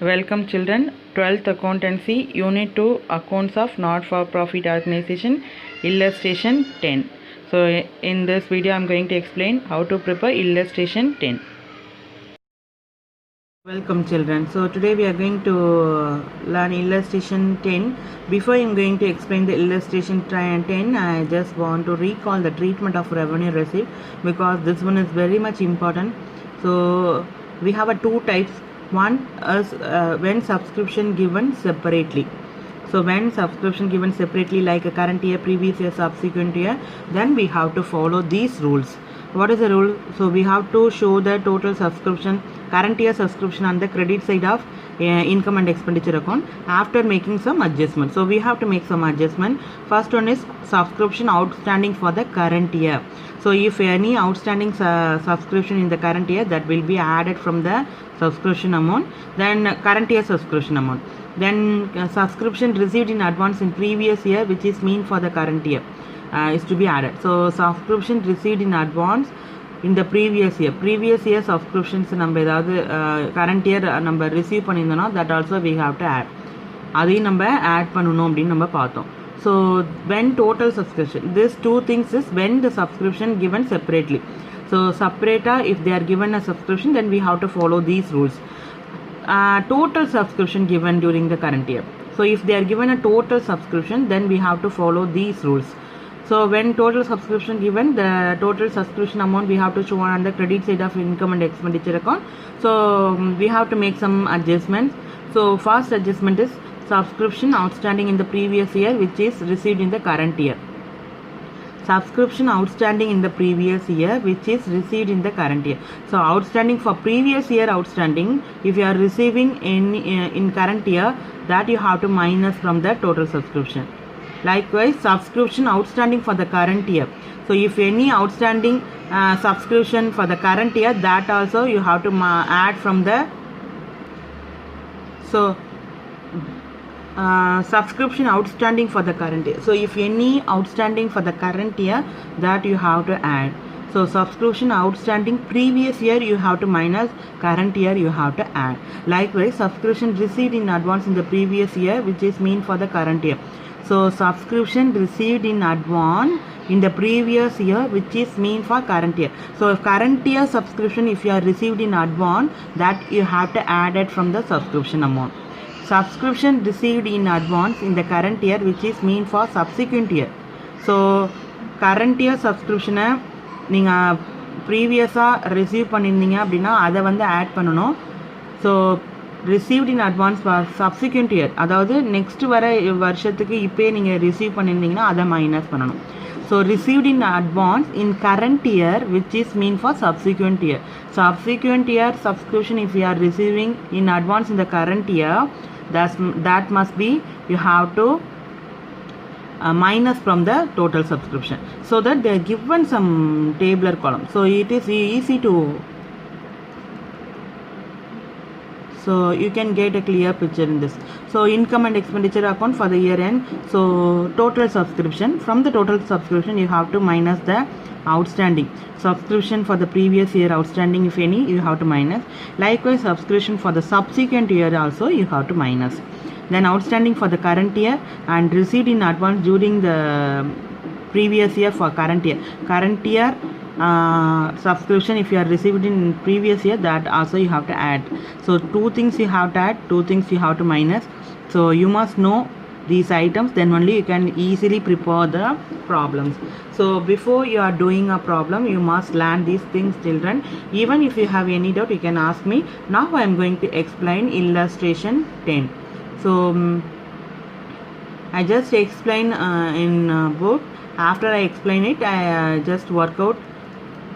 Welcome children, 12th Accountancy, Unit 2, Accounts of Not-for-Profit Organization, Illustration 10. So in this video I am going to explain how to prepare Illustration 10. Welcome children. So today we are going to learn Illustration 10. Before I am going to explain the Illustration 10, I just want to recall the treatment of revenue received because this one is very much important. So we have two types. One is when subscription given separately. So when subscription given separately like a current year, previous year, subsequent year, then we have to follow these rules. What is the rule? So we have to show the total subscription, current year subscription on the credit side of income and expenditure account after making some adjustment. So we have to make some adjustment. First one is subscription outstanding for the current year. So if any outstanding subscription in the current year, that will be added from the subscription amount, then current year subscription amount, then subscription received in advance in previous year, which is mean for the current year, is to be added. So subscription received in advance in the previous year subscriptions நம்ம ஏதாவது current year நம்ம receive பண்ணியிருந்தோம்னா that also we have to add, அதையும் நம்ம add பண்ணணும் அப்படின்னு நம்ம பார்த்தோம். So when total subscription, these two things is when the subscription given separately. So separator, if they are given a subscription, then we have to follow these rules. Total subscription given during the current year. So if they are given a total subscription, then we have to follow these rules. So when total subscription given, the total subscription amount we have to show on the credit side of income and expenditure account. So we have to make some adjustments. So first adjustment is subscription outstanding in the previous year which is received in the current year. Subscription outstanding in the previous year which is received in the current year. So outstanding for previous year outstanding, if you are receiving in current year, that you have to minus from the total subscription. Likewise, subscription outstanding for the current year. So if any outstanding subscription for the current year, that also you have to add from the subscription outstanding for the current year. So if any outstanding for the current year, that you have to add. So subscription outstanding previous year you have to minus, current year you have to add. Likewise, subscription received in advance in the previous year which is mean for the current year. So subscription received in advance in the previous year which is mean for current year. So if current year subscription, if you are received in advance, that you have to add it from the subscription amount. Subscription received in advance in the current year which is mean for subsequent year. So current year subscription நீங்கள் ப்ரீவியஸாக receive பண்ணியிருந்தீங்க அப்படின்னா அதை வந்து add பண்ணணும். So received in advance for subsequent year, அதாவது next வர வருஷத்துக்கு இப்போயே நீங்கள் ரிசீவ் பண்ணியிருந்தீங்கன்னா அதை மைனஸ் பண்ணணும். So received in advance in current year which is mean for subsequent year. Subsequent year subscription, if you are receiving in advance in the current year, that must be you have to minus from the total subscription, so that they are given some tabular column, so it is easy to, so you can get a clear picture in this. So income and expenditure account for the year end. So total subscription, from the total subscription you have to minus the outstanding subscription for the previous year outstanding, if any, you have to minus. Likewise, subscription for the subsequent year also you have to minus. Then outstanding for the current year and received in advance during the previous year for current year subscription, if you are received in previous year, that also you have to add. So two things you have to add, two things you have to minus. So you must know these items, then only you can easily prepare the problems. So before you are doing a problem, you must learn these things children. Even if you have any doubt, you can ask me. Now I am going to explain illustration 10. So I just explain in book. After I explain it, I just work out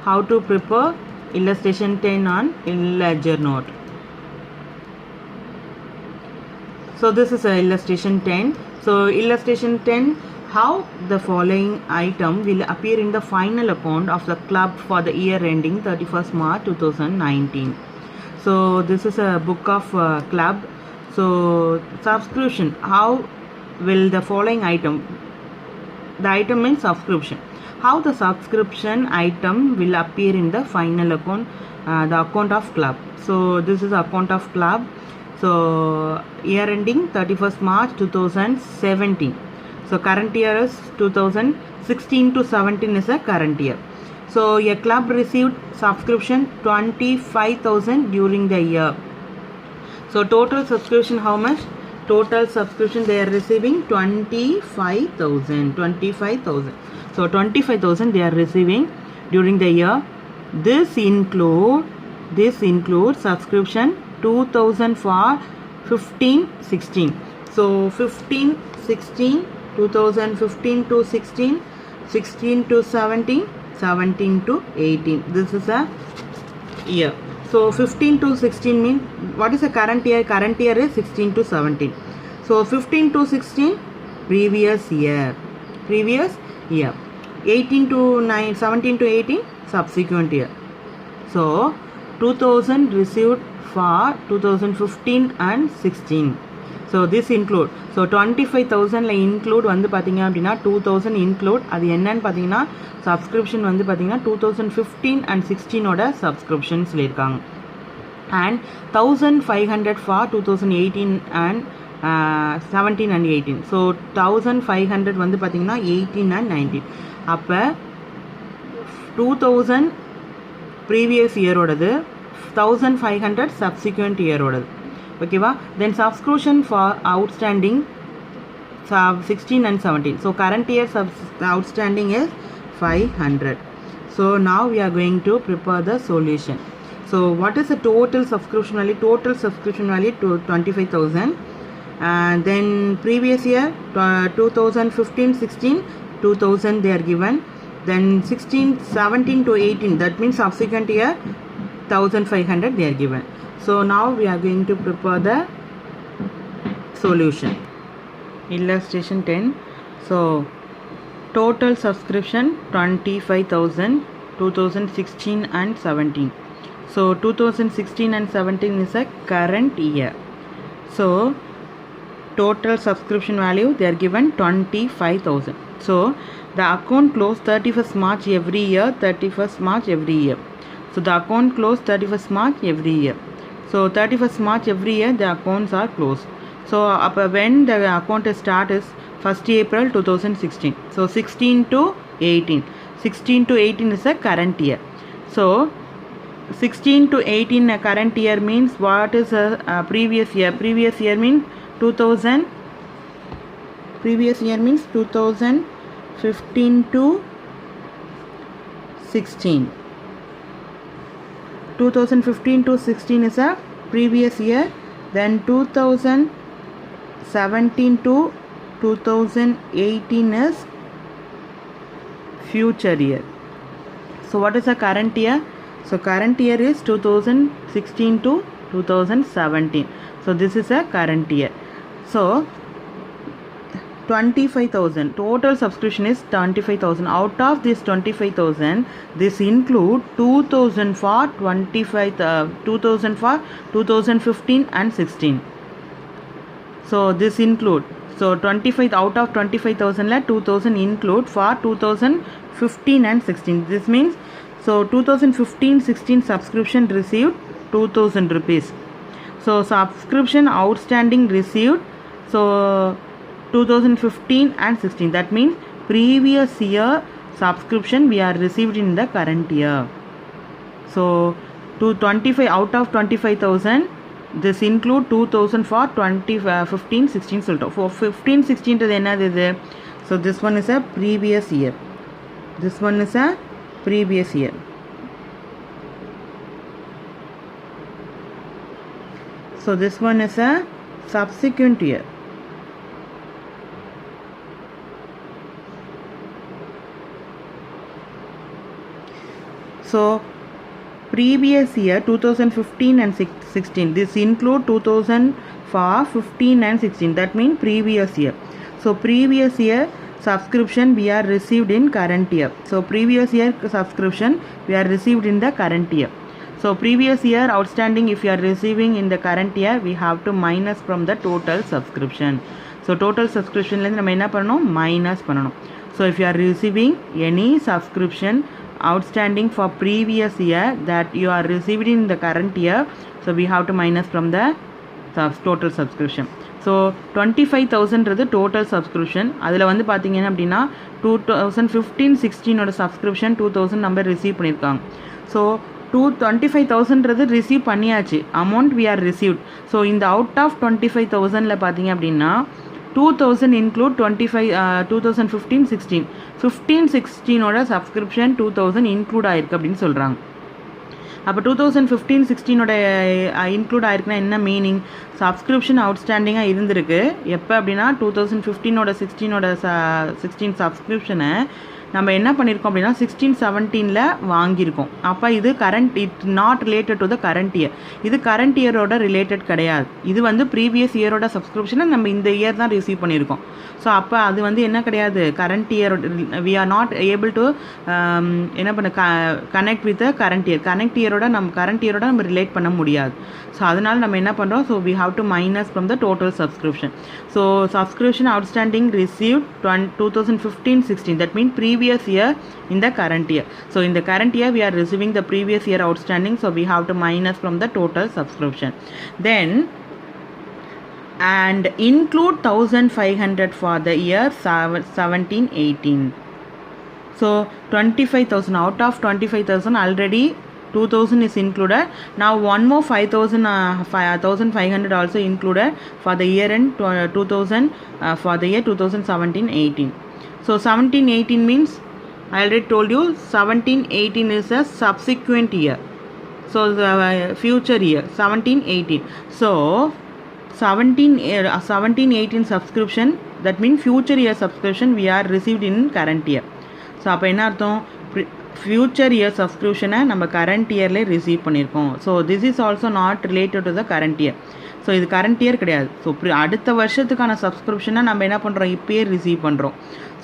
how to prepare illustration 10 on ledger note. So this is illustration 10. So illustration 10, how the following item will appear in the final account of the club for the year ending 31st March 2019. So this is a book of club. So subscription, how will the following item, the item means subscription, how the subscription item will appear in the final account, the account of club. So this is account of club. So year ending 31st March 2017. So current year is 2016 to 17 is a current year. So a club received subscription 25,000 during the year. So total subscription how much? Total subscription they are receiving 25,000. 25,000. So 25,000 they are receiving during the year. This includes subscription 2,000 for 15-16. So 15-16, 2015 to 16, 16 to 17, 17 to 18. This is a year. So 15 to 16 means what is the current year? Current year is 16 to 17. So 15 to 16 previous year. 18 to 9, 17 to 18 subsequent year. So 2000 received for 2015 and 16. So this include. So 25,000 la include வந்து பாத்தீங்க அப்படினா 2000 include அது என்னன்னு பாத்தீங்கன்னா subscription வந்து பாத்தீங்கன்னா 2015 and 16 ஓட subscription சொல்லிருக்காங்க. And 1500 for 2018 and 17 and 18. So 1500 வந்து பாத்தீங்கன்னா 18 and 19. அப்ப 2000 previous year ஓடது 1500 subsequent year ஓடது. Okay va? Then subscription for outstanding 16 and 17. So current year outstanding is 500. So now we are going to prepare the solution. So what is the total subscription value? Total subscription value to 25,000. And then previous year 2015 16 2000 they are given. Then 16 17 to 18, that means subsequent year 1500 they are given. So now we are going to prepare the solution. Illustration 10. So total subscription 25,000 2016 and 17. So 2016 and 17 is a current year. So total subscription value they are given 25,000. So the account closed 31st March every year. 31st March every year. So the account closed 31st March every year. So 31st March every year the accounts are closed. So when the account start is 1st April 2016. So 16 to 18. 16 to 18 is a current year. So 16 to 18 a current year means what is a previous year? Previous year means 2000. Previous year means 2015 to 16. 2015 to 16 is a previous year. Then 2017 to 2018 is future year. So what is the current year? So current year is 2016 to 2017. So this is a current year. So 25,000 total subscription is 25,000. Out of this 25,000, this include 2,000 for 2,000 for 2015 and 16. So this include. So 25 out of 25,000 la 2,000 include for 2015 and 16. This means so 2015-16 subscription received 2,000 rupees. So subscription outstanding received. So 2015 and 16, that means previous year subscription we are received in the current year. So to 25 out of 25,000 this include 2,000 for 15-16 சொல்லிட்டோம். For 15-16 என்னது இது? So this one is a previous year. This one is a previous year. So this one is a subsequent year. So previous year 2015 and 16, this include 2,000 for 15 and 16, that means previous year. So previous year subscription we are received in current year. So previous year subscription we are received in the current year. So previous year outstanding if you are receiving in the current year, we have to minus from the total subscription. So total subscription la நம்ம என்ன பண்ணனும்? minus பண்ணனும். So if you are receiving any subscription outstanding for previous year that you are received in the current year, so we have to minus from the total subscription. So 25,000ன்றது total subscription. அதில் வந்து பார்த்தீங்கன்னா அப்படின்னா 2015-16 subscription 2,000 நம்ம receive பண்ணியிருக்காங்க. So 25,000ன்றது receive பண்ணியாச்சு, amount we are received. So இந்த அவுட் ஆஃப் 25,000ல் பார்த்தீங்க அப்படின்னா 2,000 இன்க்ளூட் 2015-16 15-16 சப்ஸ்கிரிப்ஷன் 2,000 இன்க்ளூட் ஆயிருக்கு அப்படின்னு சொல்கிறாங்க. அப்போ 2015-16 இன்க்ளூட் ஆயிருக்குன்னா என்ன மீனிங்? சப்ஸ்கிரிப்ஷன் அவுட்ஸ்டாண்டிங்காக இருந்திருக்கு. எப்போ அப்படின்னா 2015-16 சப்ஸ்கிரிப்ஷனை நம்ம என்ன பண்ணியிருக்கோம் அப்படின்னா 16-17 வாங்கியிருக்கோம். அப்போ இது it not related to the current year. இது கரண்ட் இயரோட ரிலேட்டட் கிடையாது. இது வந்து ப்ரீவியஸ் இயரோட சப்ஸ்கிரிப்ஷனை நம்ம இந்த இயர் தான் ரிசீவ் பண்ணியிருக்கோம். ஸோ அப்போ அது வந்து என்ன கிடையாது, current year we are not able to என்ன பண்ண connect with current year. Current இயரோட நம்ம ரிலேட் பண்ண முடியாது. ஸோ அதனால் நம்ம என்ன பண்ணுறோம், so we have to minus from the total subscription. So subscription outstanding received 2015-16, that means previous year in the current year. So in the current year we are receiving the previous year outstanding, so we have to minus from the total subscription. Then and include 1,500 for the year 17-18. So 25,000 out of 25,000 already 2,000 is included. Now one more 1,500 also included for the year end 2000 for the year 2017-18. So 17-18 means I already told you 17-18 is a subsequent year. So the future year 17-18. So 17-18 subscription, that means future year subscription we are received in current year. So அப்போ என்ன அர்த்தம், future year சப்ஸ்கிரிப்ஷனை நம்ம current இயர்லேயே receive பண்ணியிருக்கோம். So this is also not related to the current year. So இது current year கிடையாது. So அடுத்த வருஷத்துக்கான சப்ஸ்கிரிப்ஷனை நம்ம என்ன பண்ணுறோம், இப்போயே ரிசீவ் பண்ணுறோம்.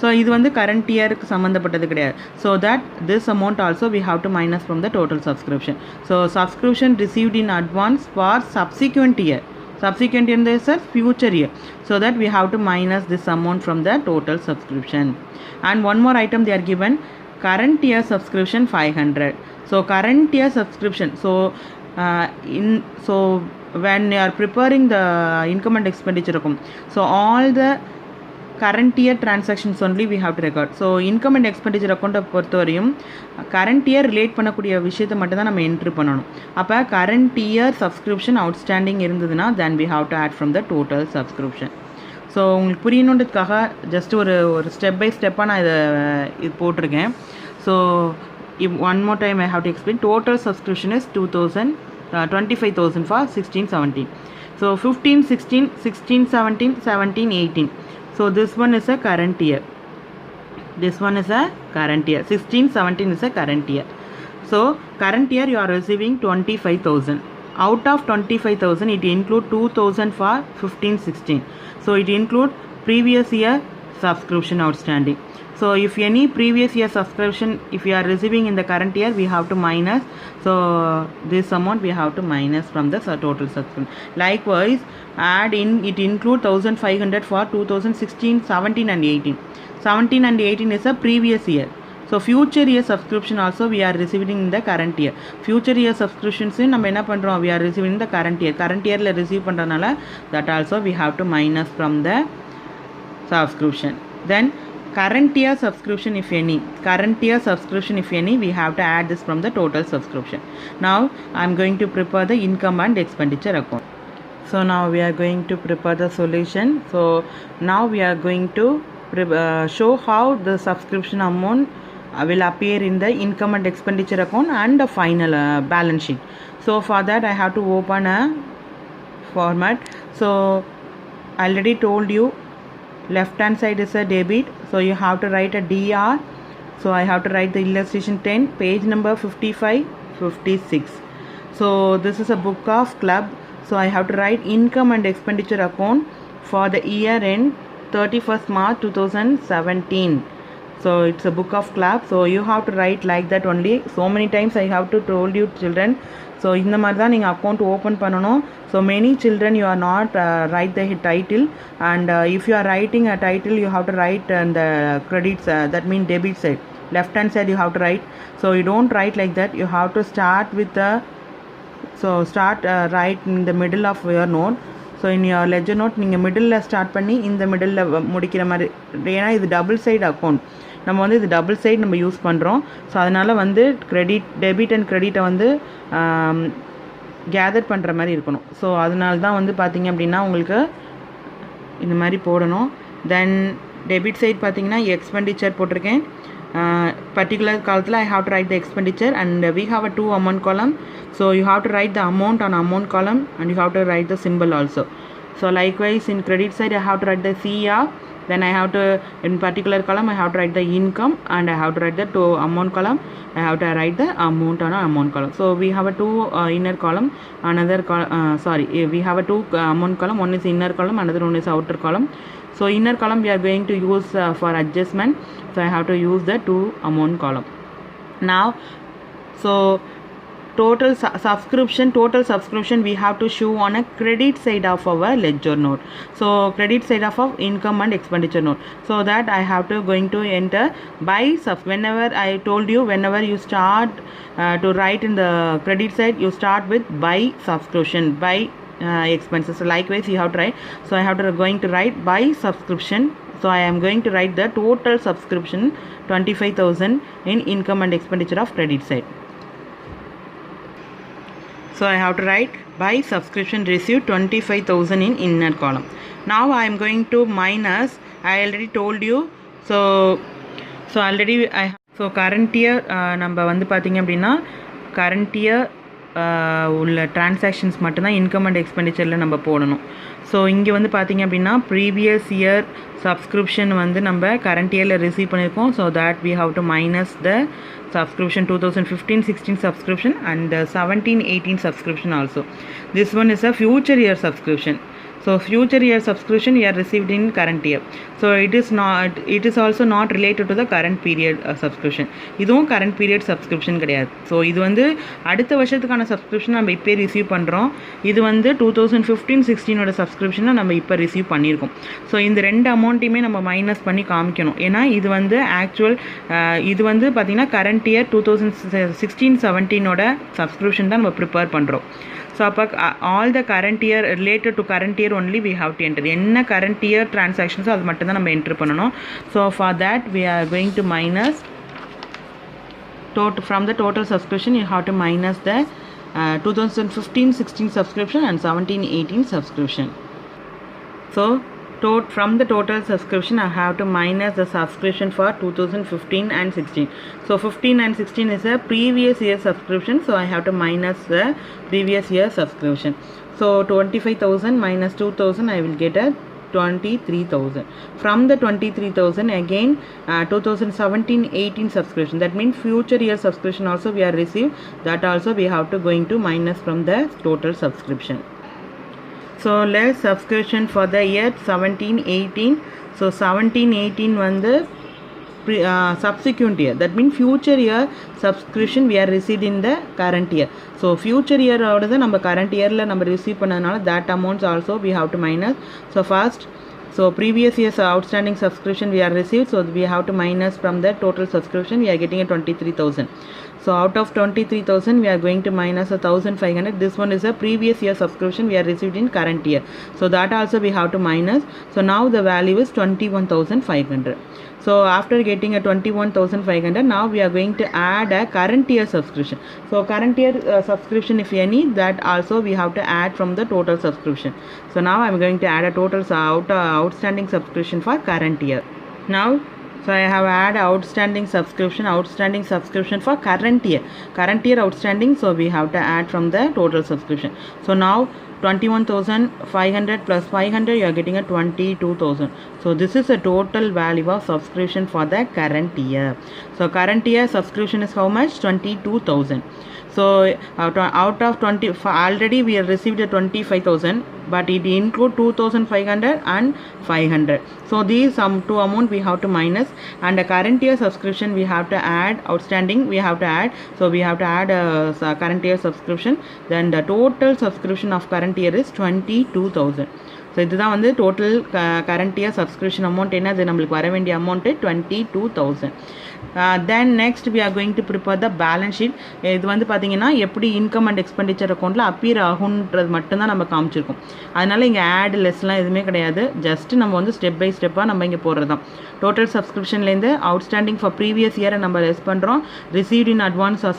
ஸோ இது வந்து கரண்ட் இயருக்கு சம்மந்தப்பட்டது கிடையாது. So that this amount also we have to minus from the total subscription. So subscription received in advance for subsequent year. Subsequent in this is future year. So that we have to minus this amount from the total subscription. And one more item they are given, current year subscription 500. So current year subscription. So when you are preparing the income and expenditure account, so all the current year transactions only we have to record. So income and expenditure account பொறுத்த வரையும் current year relate பண்ணக்கூடிய விஷயத்தை மட்டும் தான் நம்ம entry பண்ணணும். அப்போ current year subscription outstanding இருந்ததுன்னா then we have to add from the total subscription. So உங்களுக்கு புரியணுன்றதுக்காக ஜஸ்ட் ஒரு ஸ்டெப் பை ஸ்டெப்பாக நான் இது போட்டிருக்கேன். So one more time I have to explain. Total subscription is 25,000 for 16-17. So 15-16, 16-17, 17-18. So this one is a current year. This one is a current year. 16-17 is a current year. So current year you are receiving 25,000. Out of 25,000 it include 2,000 for 15-16. So it include previous year subscription outstanding. So if any previous year subscription if you are receiving in the current year we have to minus. So this amount we have to minus from the total subscription. Likewise add in, it include 1,500 for 2016, 17 and 18. 17 and 18 is a previous year. So future year subscription also we are receiving in the current year. Future year subscriptions நம்ம என்ன பண்ணுறோம், we are receiving in the current year. Current yearல receive பண்ணுறதுனால that also we have to minus from the subscription. Then current year subscription if any, we have to add this from the total subscription. Now I am going to prepare the income and expenditure account. So now we are going to prepare the solution. So now we are going to show how the subscription amount will appear in the income and expenditure account and the final balance sheet. So for that I have to open a format. So I already told you left hand side is a debit, so you have to write a DR. So I have to write the illustration 10, page number 55-56. So this is a book of club. So I have to write income and expenditure account for the year end 31st March 2017. So it's a book of club. So you have to write like that only. So many times I have to told you children. So இந்த மாதிரி தான் நீங்கள் account open பண்ணணும். So many children you are not write the title, and if you are writing a title you have to write the credits, that means debit side, left hand side you have to write. So you don't write like that. You have to start with the, so start right in the middle of your note. So in your ledger note நீங்கள் middle start பண்ணி இந்த middle முடிக்கிற மாதிரி, ஏன்னா இது double side account, நம்ம வந்து இது டபுள் சைடு நம்ம யூஸ் பண்ணுறோம். ஸோ அதனால் வந்து டெபிட் அண்ட் கிரெடிட்டை வந்து கேதர் பண்ணுற மாதிரி இருக்கணும். ஸோ அதனால தான் வந்து பார்த்திங்க அப்படின்னா உங்களுக்கு இந்த மாதிரி போடணும். தென் டெபிட் சைட் பார்த்திங்கன்னா எக்ஸ்பெண்டிச்சர் போட்டிருக்கேன். பர்டிகுலர் காலத்தில் I have to write the expenditure and we have a 2 amount column. So you have to write the amount on amount column and you have to write the symbol also. So likewise in credit side I have to write the CR, then I have to, in particular column I have to write the income and I have to write the 2 amount column, I have to write the amount on amount column. So we have a 2 inner column, another we have a 2 amount column, one is inner column, another one is outer column. So inner column we are going to use for adjustment, so I have to use the 2 amount column. Now so total subscription we have to show on a credit side of our ledger note. So credit side of our income and expenditure note, so that I have to going to enter by whenever I told you, whenever you start to write in the credit side, you start with by subscription, by expenses. So likewise you have to write, so I have to going to write by subscription. So I am going to write the total subscription 25,000 in income and expenditure of credit side. So I have to write by subscription received 25,000 in inner column. Now I am going to minus, I already told you. So already so current year நம்ம வந்து பார்த்திங்க அப்படின்னா current year உள்ள transactions மட்டும்தான் income and எக்ஸ்பெண்டிச்சரில் நம்ம போடணும். So இங்கே வந்து பார்த்திங்க அப்படின்னா ப்ரீவியஸ் இயர் சப்ஸ்கிரிப்ஷன் வந்து நம்ம கரண்ட் இயரில் ரிசீவ் பண்ணியிருக்கோம். So that we have to minus the subscription 2015-16 subscription and 17-18 subscription also. This one is a future year subscription. So future year subscription we are received in current year. So it is also not related to the current period subscription. இதுவும் current period subscription கிடையாது. So இது வந்து அடுத்த வருஷத்துக்கான subscription நம்ம இப்போ receive பண்ணுறோம். இது வந்து 2015-16 சப்ஸ்கிரிப்ஷனை நம்ம இப்போ ரிசீவ் பண்ணியிருக்கோம். ஸோ இந்த ரெண்டு அமௌண்ட்டையுமே நம்ம மைனஸ் பண்ணி காமிக்கணும். ஏன்னா இது வந்து ஆக்சுவல் இது வந்து பார்த்திங்கன்னா கரண்ட் இயர் 2016-17 சப்ஸ்கிரிப்ஷன் தான் நம்ம ப்ரிப்பேர் பண்ணுறோம். ஸோ அப்போ all the current year related to current year only we have to enter. என்ன கரண்ட் இயர் டிரான்சாக்ஷன்ஸோ அது மட்டும் தான் நம்ம என்ட்ரு பண்ணணும். So for that we are going to minus from the total subscription you have to minus the 2015-16 subscription and 17-18 subscription. So from the total subscription I have to minus the subscription for 2015 and 16. So 15 and 16 is a previous year subscription, so I have to minus the previous year subscription. So 25,000 minus 2,000 I will get a 23,000. From the 23,000 again 2017-18 subscription, that means future year subscription also we are received, that also we have to going to minus from the total subscription. So less subscription for the year 17-18. So 17-18 வந்து subsequent year, that means future year subscription we are received in the current year. So future year ஓடது நம்ம current yearல நம்ம receive பண்ணதுனால that amounts also we have to minus. So first, so previous year's outstanding subscription we are received, so we have to minus from the total subscription we are getting a 23,000. So out of 23,000 we are going to minus 1,500. This one is a previous year subscription we are received in current year, so that also we have to minus. So now the value is 21,500. So after getting a 21,500, now we are going to add a current year subscription. So current year subscription, if any, that also we have to add from the total subscription. So now I am going to add a total outstanding subscription for current year. Now so I have add outstanding subscription for current year outstanding, so we have to add from the total subscription. So now 21,500 plus 500 you are getting a 22,000. So this is a total value of subscription for the current year. So current year subscription is how much? 22,000. So out of 20 already we have received a 25,000, but it include 2,500 and 500. So these two amount we have to minus, and the current year subscription we have to add, outstanding we have to add. So we have to add current year subscription, then the total subscription of current year is 22,000. So இதுதான் வந்து total current year subscription amount என்ன, அது நம்மளுக்கு வர வேண்டிய amount 22,000. Then next we are going to prepare the balance sheet. இது வந்து பார்த்தீங்கன்னா எப்படி இன்கம் அண்ட் எக்ஸ்பெண்டிச்சர் அக்கௌண்ட்டில் அப்பியர் ஆகுன்றது மட்டும்தான் நம்ம காமிச்சிருக்கோம். அதனால் இங்கே ஆட் லெஸ்லாம் எதுவுமே கிடையாது. ஜஸ்ட்டு நம்ம வந்து ஸ்டெப் பை ஸ்டெப்பாக நம்ம இங்கே போடுறது தான். டோட்டல் சப்ஸ்கிரிப்ஷன்லேருந்து அவுட்ஸ்டாண்டிங் ஃபார் ப்ரீவியஸ் இயரை நம்ம லெஸ் பண்ணுறோம். Received in advance or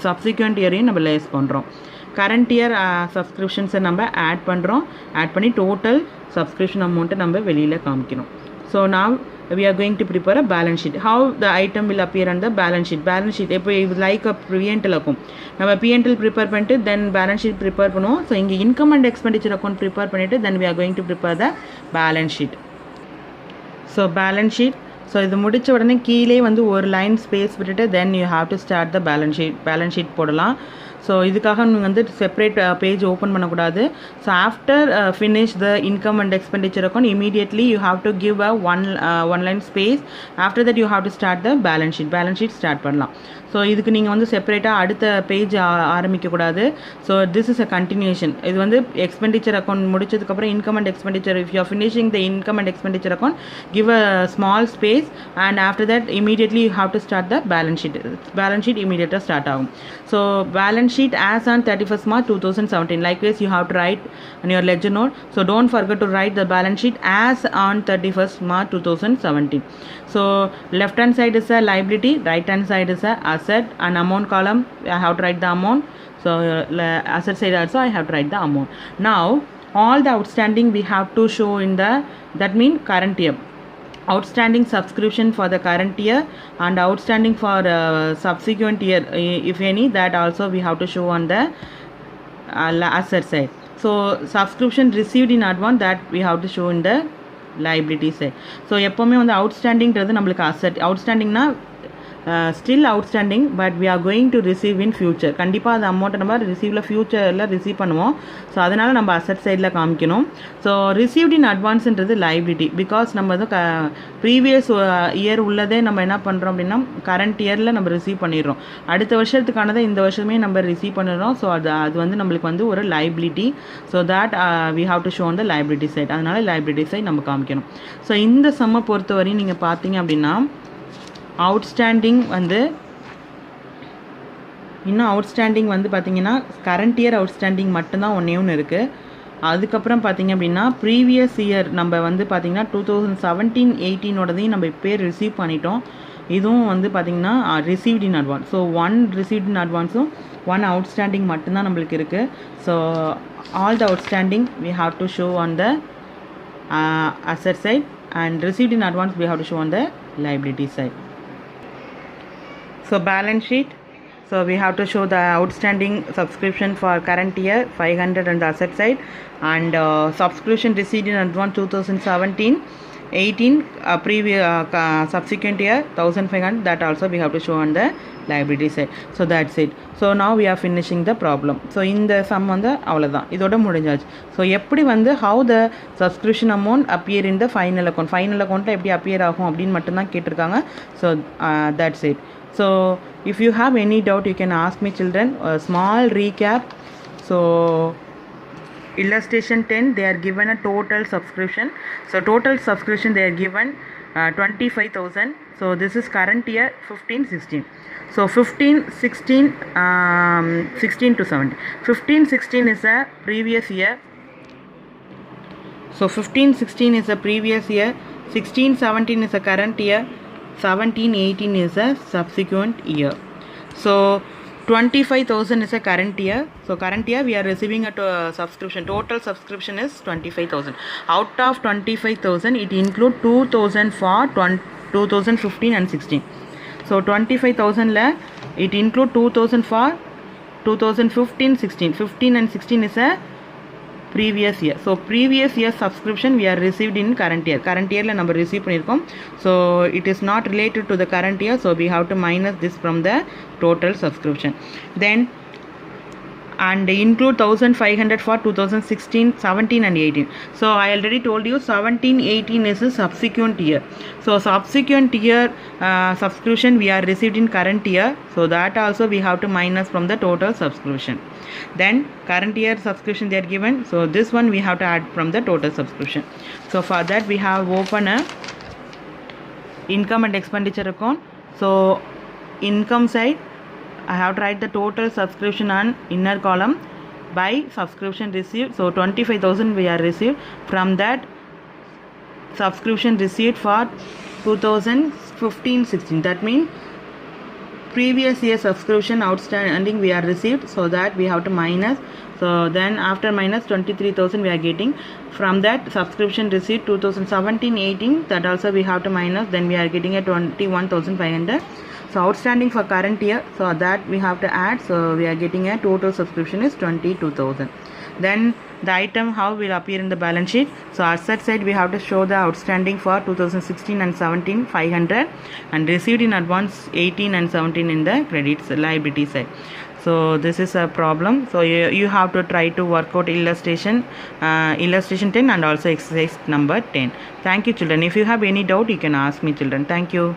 subsequent இயரையும் நம்ம லெஸ் பண்ணுறோம். கரண்ட் இயர் சப்ஸ்கிரிப்ஷன்ஸை நம்ம ஆட் பண்ணுறோம். ஆட் பண்ணி டோட்டல் சப்ஸ்கிரிப்ஷன் அமௌண்ட்டை நம்ம வெளியில் காமிக்கணும். So now we are going to prepare a balance sheet. How the item will appear on the balance sheet? Balance sheet இப்போ like a P&L account. நம்ம P&L prepare பண்ணிட்டு then balance sheet prepare பண்ணுவோம். So இங்கே income and expenditure account prepare பண்ணிட்டு then we are going to prepare the balance sheet. So balance sheet. So இது முடித்த உடனே கீழே வந்து ஒரு லைன் ஸ்பேஸ் விட்டுட்டு then you have to start the balance sheet போடலாம். ஸோ இதுக்காக நீங்கள் வந்து செப்பரேட் பேஜ் ஓப்பன் பண்ணக்கூடாது. So after finish the income and expenditure account immediately you have to give a one line space. After that you have to start the balance sheet start பண்ணலாம். So இதுக்கு நீங்கள் வந்து செப்பரேட்டாக அடுத்த page ஆரம்பிக்கக்கூடாது. So this is a continuation. இது வந்து expenditure account முடிச்சதுக்கப்புறம் income and expenditure if you are finishing the income and expenditure account give a small space and after that immediately you have to start the balance sheet இமீடியட்டாக start ஆகும். So balance sheet as on 31st March 2017. Likewise you have to write on your ledger note. So don't forget to write the balance sheet as on 31st March 2017. So left hand side is a liability, right hand side is a asset, and amount column I have to write the amount. So asset side also I have to write the amount. Now all the outstanding we have to show in the, that means current year. Outstanding subscription for the current year and outstanding for subsequent year if any, that also we have to show on the asset side. So subscription received in advance, that we have to show in the liability side. So எப்போவுமே வந்து அவுட்ஸ்டாண்டிங்கிறது நம்மளுக்கு asset. அவுட்ஸ்டாண்டிங்னா still outstanding but we are going to receive in future. கண்டிப்பாக அந்த அமௌண்ட்டை நம்ம ரிசீவில் ஃபியூச்சரில் ரிசீவ் பண்ணுவோம். ஸோ அதனால் நம்ம அசெட் சைடில் காமிக்கணும். ஸோ ரிசீவ்ட் இன் அட்வான்ஸுன்றது லைபிலிட்டி. பிகாஸ் நம்ம வந்து ப்ரீவியஸ் இயர் உள்ளதே நம்ம என்ன பண்ணுறோம் அப்படின்னா கரண்ட் இயரில் நம்ம ரிசீவ் பண்ணிடுறோம். அடுத்த வருஷத்துக்கானதை இந்த வருஷமே நம்ம ரிசீவ் பண்ணிடுறோம். ஸோ அது வந்து நம்மளுக்கு வந்து ஒரு liability. So that we have to show on the liability side. அதனால் லைபிலிட்டி சைட் நம்ம காமிக்கணும். ஸோ இந்த சம்மை பொறுத்தவரையும் நீங்கள் பார்த்தீங்க அப்படின்னா அவுட்ஸ்டாண்டிங் வந்து இன்னும் அவுட்ஸ்டாண்டிங் வந்து பார்த்திங்கன்னா கரண்ட் இயர் அவுட்ஸ்டாண்டிங் மட்டும்தான் ஒன்று இருக்குது. அதுக்கப்புறம் பார்த்திங்க அப்படின்னா ப்ரீவியஸ் இயர் நம்ம வந்து பார்த்திங்கன்னா 2017-18 நம்ம இப்போ ரிசீவ் பண்ணிட்டோம். இதுவும் வந்து பார்த்திங்கன்னா received in advance. So one received in அட்வான்ஸும் ஒன் அவுட்ஸ்டாண்டிங் மட்டும்தான் நம்மளுக்கு இருக்குது. So all the outstanding we have to show on the asset side and received in advance we have to show on the liability side. So balance sheet. So we have to show the outstanding subscription for current year 500 on the asset side and subscription received in advance 2017-18 previous subsequent year 1500, that also we have to show on the liability side. So that's it. So now we are finishing the problem. So இந்த sum வந்து அவ்வளோதான், இதோட முடிஞ்சாச்சு. So எப்படி வந்து how the subscription amount appear in the final account, final accountல எப்படி appear ஆகும் அப்படின்னு மட்டும்தான் கேட்டிருக்காங்க. So that's it. So if you have any doubt you can ask me children. A small recap. So illustration 10 they are given a total subscription. So total subscription they are given 25,000. So this is current year 15-16. So 15-16 16 to 17. 15-16 is a previous year. So 15-16 is a previous year. 16-17 is a current year. 17-18 is a subsequent year. So 25,000 is a current year. So current year we are receiving a subscription. Total subscription is 25,000. Out of 25,000 it include 2,000 for 2015 and 16. So 25,000 la it include 2,000 for 2015-16. 15 and 16 is a previous year. So previous year subscription we are received in current year. Current year la number receive பண்ணிருக்கோம். So it is not related to the current year, so we have to minus this from the total subscription. Then and include 1500 for 2016, 17 and 18. So I already told you 17, 18 is a subsequent year. So subsequent year subscription we are received in current year, so that also we have to minus from the total subscription. Then current year subscription they are given, so this one we have to add from the total subscription. So for that we have open a income and expenditure account. So income side I have to write the total subscription on inner column by subscription received. So 25,000 we are received. From that subscription received for 2015-16, that means previous year subscription outstanding we are received, so that we have to minus. So then after minus 23,000 we are getting. From that subscription received 2017-18, that also we have to minus, then we are getting a 21,500. So outstanding for current year, so that we have to add, so we are getting a total subscription is 22,000. Then the item how will appear in the balance sheet. So asset side we have to show the outstanding for 2016 and 17 500 and received in advance 18 and 17 in the credits liability side. So this is a problem. So you have to try to work out illustration 10 and also exercise number 10. Thank you children. If you have any doubt you can ask me children. Thank you.